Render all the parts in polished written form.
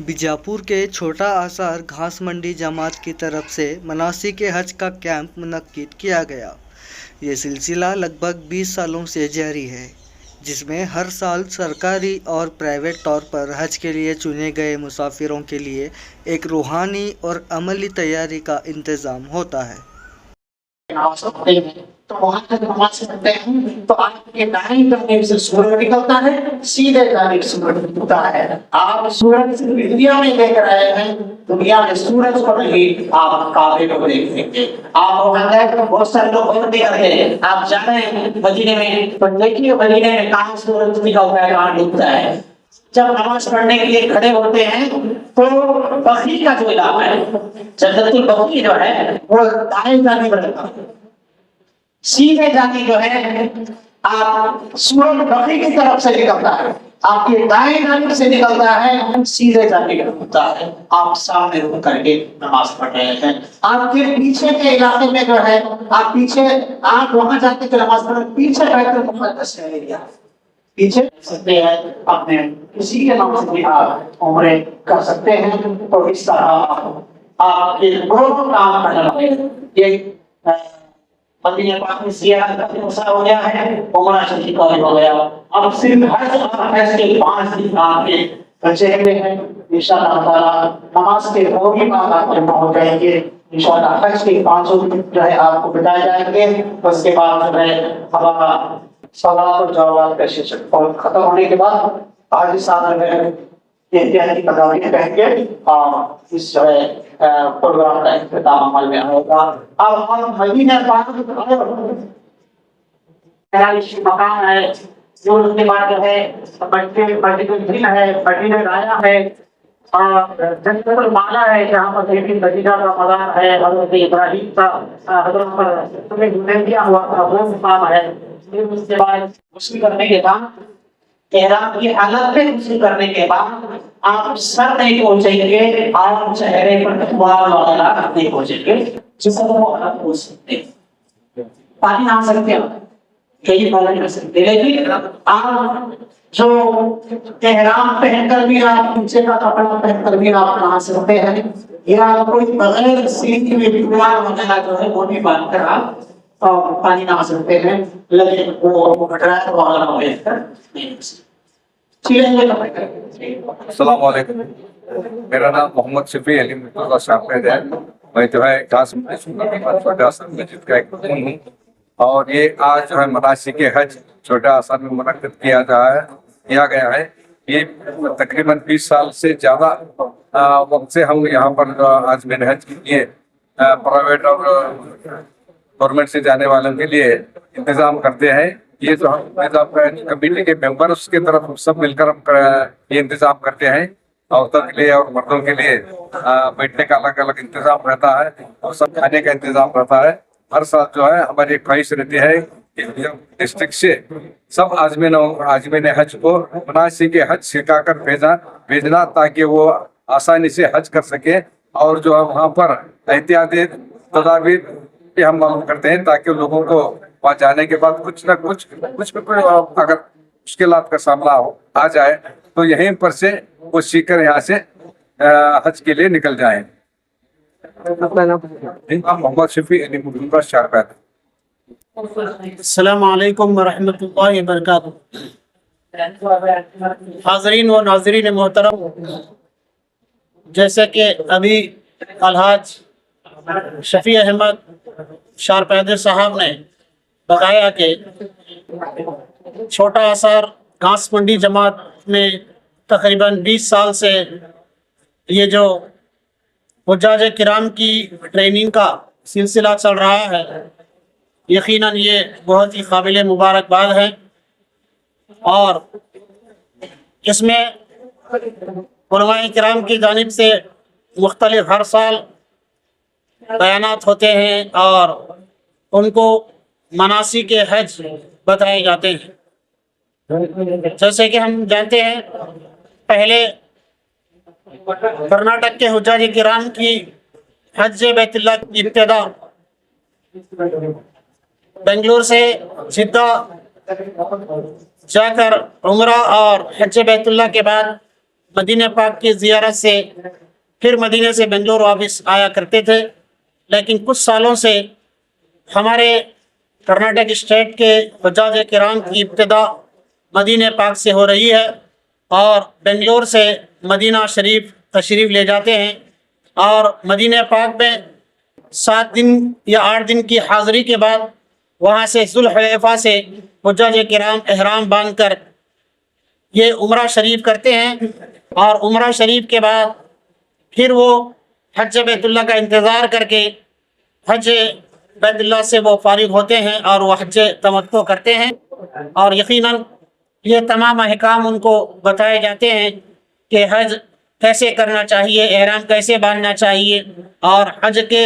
बीजापुर के छोटा आसार घास मंडी जमात की तरफ से मनासिक हज का कैंप मुनक्किद किया गया। ये सिलसिला लगभग 20 सालों से जारी है, जिसमें हर साल सरकारी और प्राइवेट तौर पर हज के लिए चुने गए मुसाफिरों के लिए एक रूहानी और अमली तैयारी का इंतज़ाम होता है। तो वहां तक नमाज पढ़ते हैं तो आपके दाहिनी तरफ से सूरज निकलता है, सीधे जानिब सूरज उगता है। आप सूरज दुनिया में देख रहे हैं, दुनिया में सूरज को नहीं, आप काबे को देखेंगे। आप वहां गए तो बहुत सारे लोग और भी आते हैं, आप जा रहे हैं मदीने में तो देखिए मदीने में कहाँ सूरज निकलता है, कहाँ डूबता है। जब नमाज पढ़ने के लिए खड़े होते हैं तो बकरी का जो इलाका है, जन्नतुल बकरी जो है वो दाएं जानिब रहता है, सीधे जानिब जो है आप सूरज बकरी की तरफ से निकलता है, आपके दाएं जानिब से निकलता है, सीधे जानिब होता है। आप सामने रुक करके नमाज पढ़ रहे हैं। आपके पीछे के इलाके में जो है आप पीछे आप वहां जाके जो नमाज पढ़, पीछे बैठकर मुक़द्दस है एरिया, पीछे सकते हैं, अपने किसी के नाम से भी आप उम्रे कर सकते हैं। तो इस तरह आप ये दोनों काम करना, ये मदीने पाक में सियारत का हिस्सा हो गया है, उम्रा शरीफ का हो गया। अब सिर्फ हज और हज के 5 दिन आपके बचे हुए हैं। इंशाअल्लाह ताला नमाज के वो भी काम आप जमा हो जाएंगे। इंशाअल्लाह हज के 5 दिन जो है आपको बिताए जाएंगे। उसके बाद जो है हमारा सलात और जवाब का सेशन और खत्म होने के बाद आज साल में इत्यादि तदाबीर कहेंगे और इस जो है प्रोग्राम का इख्तिताम अमल में होगा। अब हम मदीना पाक मकान है जो उसके बाद जो है मस्जिद है, मस्जिद राया है और जन्नतुल माला है जहाँ पर बेटी खदीजा का मज़ार है, हज़रत इब्राहीम का हज़रत तुम्हें हुदैबिया हुआ था वो मुकाम है। फिर उसके बाद गुस्ल करने के बाद एहराम की हालत में गुस्ल करने के बाद आप सर नहीं पहुंचेंगे, आप चेहरे पर तकवार वगैरह नहीं पहुंचेंगे, जिसको वो आप पहुंच सकते हैं, पानी आ सकते हैं, कई बार कर सकते। लेकिन आप जो एहराम पहनकर भी आप नीचे का कपड़ा पहनकर भी आप नहा सकते हैं, या कोई बगैर सीधी में तकवार वगैरह जो है वो भी बांध कर आप पानी नहा सकते हैं, लेकिन वो ड्राई वगैरह पहनकर नहीं कर सकते। अस्सलाम वालेकुम, मेरा नाम मोहम्मद शफी अली मुर्तज़ा शाफिद है। मैं जो है घास मस्जिद का एक रुकन हूँ और ये आज जो है मनासिक हज छोटा आसार में मुनक्किद किया गया है। ये तकरीबन 20 साल से ज़्यादा वक्त से हम यहाँ पर आज में हज के लिए प्राइवेट और गवर्नमेंट से जाने वालों के लिए इंतज़ाम करते हैं। ये जो हम कमेटी के मेंबर उसके तरफ सब मिलकर हम ये इंतजाम करते हैं। औरतों के लिए और मर्दों के लिए बैठने का अलग अलग इंतजाम रहता है और सब खाने का इंतजाम रहता है। हर साल जो है हमारी ख्वाहिश रहती है कि डिस्ट्रिक्ट से सब आज़मीन हज को मनासिक हज सिखा कर भेजना ताकि वो आसानी से हज कर सके। और जो है वहाँ पर एहतियाती तदाबीर भी हम मालूम करते हैं ताकि लोगों को वहाँ जाने के बाद कुछ ना कुछ अगर मुश्किलात का सामना आ जाए तो यहीं पर से वो सीखकर यहाँ से हज के लिए निकल जाएं। मोहम्मद शफी अली मुर्तज़ा शारपैत। अस्सलामु अलैकुम वरहमतुल्लाहि वबरकातुहू। हाज़रीन व नाज़रीन मोहतरम, जैसे कि अभी अलहाज शफी अहमद शारपैदर साहब ने बताया कि छोटा आसार घास मंडी जमात में तकरीबन 20 साल से ये जो हुज्जाज किराम की ट्रेनिंग का सिलसिला चल रहा है, यकीनन ये बहुत ही काबिल मुबारकबाद है। और इसमें उलमाए किराम की जानिब से मुख्तलिफ हर साल बयानात होते हैं और उनको मनासिक हज बताए जाते हैं। जैसे कि हम जानते हैं, पहले कर्नाटक के हुज्जाज किराम की हज बैतुल्लाह की इब्तिदा बेंगलुरु से जिद्दा जाकर उम्रा और हज बैतुल्लाह के बाद मदीना पाक की ज़ियारत से फिर मदीने से बेंगलुरु वापस आया करते थे। लेकिन कुछ सालों से हमारे कर्नाटक स्टेट के हुज्जाज किराम की इब्तिदा मदीने पाक से हो रही है और बेंगलुरु से मदीना शरीफ तशरीफ़ ले जाते हैं और मदीना पाक में 7 दिन या 8 दिन की हाज़िरी के बाद वहाँ से ज़ुल्हुलैफ़ा से हुज्जाज किराम एहराम बांध कर ये उम्रा शरीफ करते हैं और उम्रा शरीफ के बाद फिर वो हज बैतुल्लाह का इंतज़ार करके हज बैतुल्लाह से वो फारिग होते हैं और वो हज तमत्तो करते हैं। और यकीनन ये तमाम अहकाम उनको बताए जाते हैं कि हज कैसे करना चाहिए, एहराम कैसे बांधना चाहिए और हज के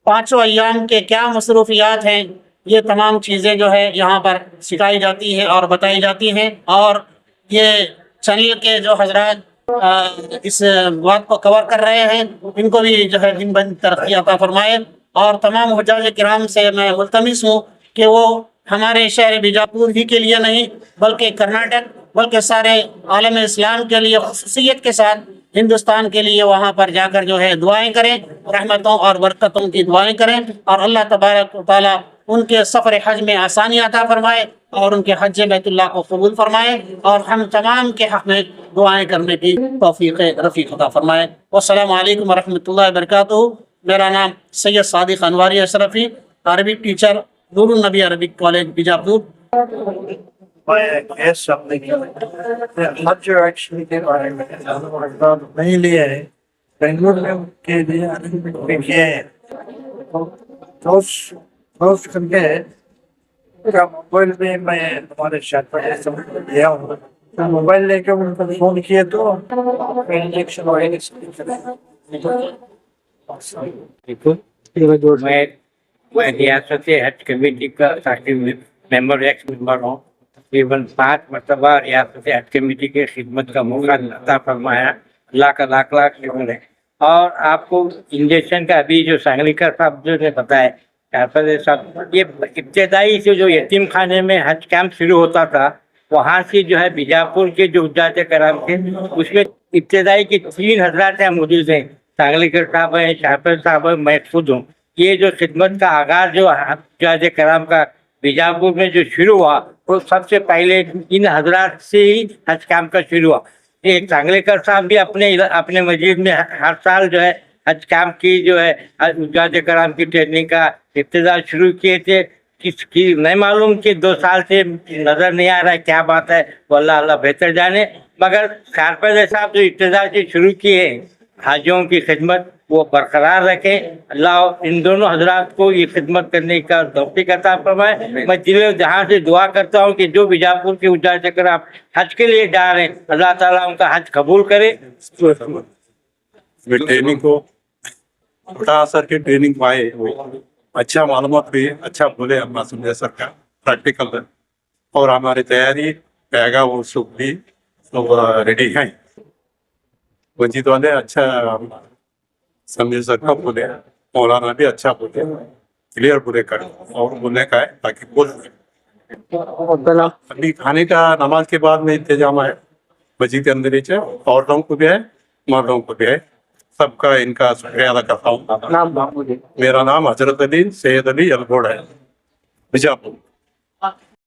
5 अय्याम के क्या मसरूफियात हैं, ये तमाम चीज़ें जो है यहाँ पर सिखाई जाती हैं और बताई जाती हैं। और ये चैनल के जो हजरात इस बात को कवर कर रहे हैं इनको भी जो है दिन बन तरक्की अता फरमाए। और तमाम हुज्जाज किराम से मैं मुल्तमिस हूँ कि वो हमारे शहर बीजापुर ही के लिए नहीं बल्कि कर्नाटक बल्कि सारे आलम इस्लाम के लिए ख़ुसूसियत के साथ हिंदुस्तान के लिए वहाँ पर जाकर जो है दुआएं करें, रहमतों और बरकतों की दुआएं करें और अल्लाह तबारक व तआला उनके सफ़र हज में आसानी अता फरमाए और उनके हज बैतुल्लाह को कबूल फरमाए और हम तमाम के हक़ में दुआएं करने की तौफ़ीक़ रफ़ीक़ अता फरमाए। वस्सलामु अलैकुम वरहमतुल्लाहि वबरकातुहू। मेरा नाम सैयद सादिक अनवारी अशरफी, अरबिक टीचर, नूरुन नबी Arabic college Bijapur. Yes, something. Hajj actually नहीं लिए है, बेंगलुरु में के लिए किए हैं। दोस्त करके मोबाइल में मैं हमारे शहर पर गया हूँ, तो मोबाइल लेके उनको फोन किए तो इंजेक्शन मैं रियासत हज कमेटी का मेंबर एक्स मेंबर हूँ। तकरीबन 5 मरतबा रियासत हज कमेटी के खिदमत का मौका अता फरमाया। अल्लाह का लाख लाख शुक्र है। और आपको इंजेक्शन का अभी जो सांगलीकर साहब जो ने बताया साहब, ये इब्तदाई से जो यतीम खाने में हज कैंप शुरू होता था वहाँ से जो है बीजापुर के जो हुज्जाज किराम थे उसमें इब्तदाई की 3 हजरात मौजूद हैं। सांगलीकर साहब हैं, शाहफर साहब हैं, मैं खुद हूँ। ये जो खिदमत का आगाज़ जो हुज्जाज किराम का बीजापुर में जो शुरू हुआ वो सबसे पहले इन हजरात से ही हज कैंप का शुरू हुआ। एक सांगलीकर साहब भी अपने मस्जिद में हर साल जो है हज कैंप की जो है हुज्जाज किराम की ट्रेनिंग का इब्तिदा शुरू किए थे। किसकी नहीं मालूम कि 2 साल से नज़र नहीं आ रहा है, क्या बात है, वल्लाह अल्लाह बेहतर जाने। मगर शाहफर साहब जो इब्तिदा से शुरू किए हाजियों की खिदमत वो बरकरार रखें। अल्लाह इन दोनों हजरात को ये खिदमत करने का तौफीक अता फरमाए। मैं दिल जहाँ से दुआ करता हूँ कि जो बीजापुर के हुज्जाज किराम हज के लिए जा रहे हैं अल्लाह ताला उनका हज कबूल करे। ट्रेनिंग को बड़ा असर की ट्रेनिंग पाए, अच्छा मालूमात हुई, अच्छा बोले अपना समझे सर का प्रैक्टिकल है और हमारी तैयारी रहेगा वो सब भी तो रेडी है। वजीद वाले अच्छा समझे सर का बोले, मौलाना भी अच्छा बोले, क्लियर बोले कर और बोलने का है ताकि बोल अभी खाने का नमाज के बाद में इंतजाम है मस्जिद के अंदर ही है, औरतों को भी है मर्दों को भी है। सबका इनका शुक्रिया अदा करता हूँ। मेरा नाम हजरत अली सैयद अली अलगोड़ है, बीजापुर।